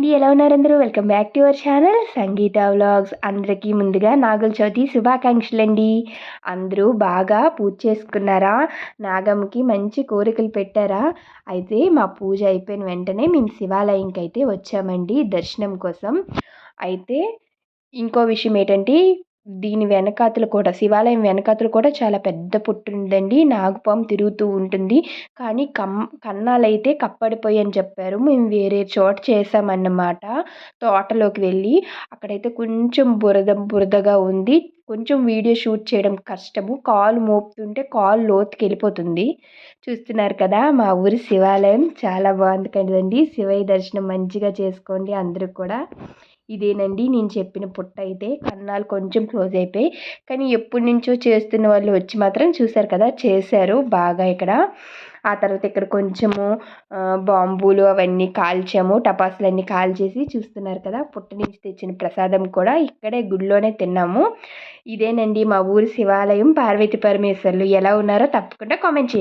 అండి, ఎలా ఉన్నారు అందరూ? Welcome back to our channel Sangeetha vlogs. అందరికీ ముందుగా నాగుల చవితి శుభాకాంక్షలండి. అందరూ బాగా పూజ చేసుకున్నారా? నాగమ్మకి మంచి కోరికలు పెట్టారా? అయితే మా పూజ అయిపోయిన వెంటనే మేము శివాలయంకి అయితే వచ్చామండి దర్శనం కోసం. అయితే ఇంకో విషయం ఏంటంటే, దీని వెనకాతల కూడా శివాలయం వెనకాతల కూడా చాలా పెద్ద పుట్టు ఉందండి. నాగుపాము తిరుగుతూ ఉంటుంది. కానీ కన్నాలైతే కప్పడిపోయాయని చెప్పారు. మేము వేరే చోట చేశామన్నమాట. తోటలోకి వెళ్ళి అక్కడైతే కొంచెం బురదగా ఉంది. కొంచెం వీడియో షూట్ చేయడం కష్టము. కాలు మోపుతుంటే కాలు లోతుకెళ్ళిపోతుంది. చూస్తున్నారు కదా, మా ఊరి శివాలయం చాలా బాగుంది కదండి. శివయ్య దర్శనం మంచిగా చేసుకోండి అందరూ కూడా. ఇదేనండి నేను చెప్పిన పుట్ట. అయితే కన్నాలు కొంచెం క్లోజ్ అయిపోయి, కానీ ఎప్పటి నుంచో చేస్తున్న వాళ్ళు వచ్చి మాత్రం చూశారు కదా, చేశారు బాగా ఇక్కడ. ఆ తర్వాత ఇక్కడ కొంచెము బాంబులు అవన్నీ కాల్చాము, టపాసులన్నీ కాల్చేసి చూస్తున్నారు కదా, పుట్ట నుంచి తెచ్చిన ప్రసాదం కూడా ఇక్కడే గుడిలోనే తిన్నాము. ఇదేనండి మా ఊరి శివాలయం. పార్వతీ పరమేశ్వర్లు ఎలా ఉన్నారో తప్పకుండా కామెంట్ చేయండి.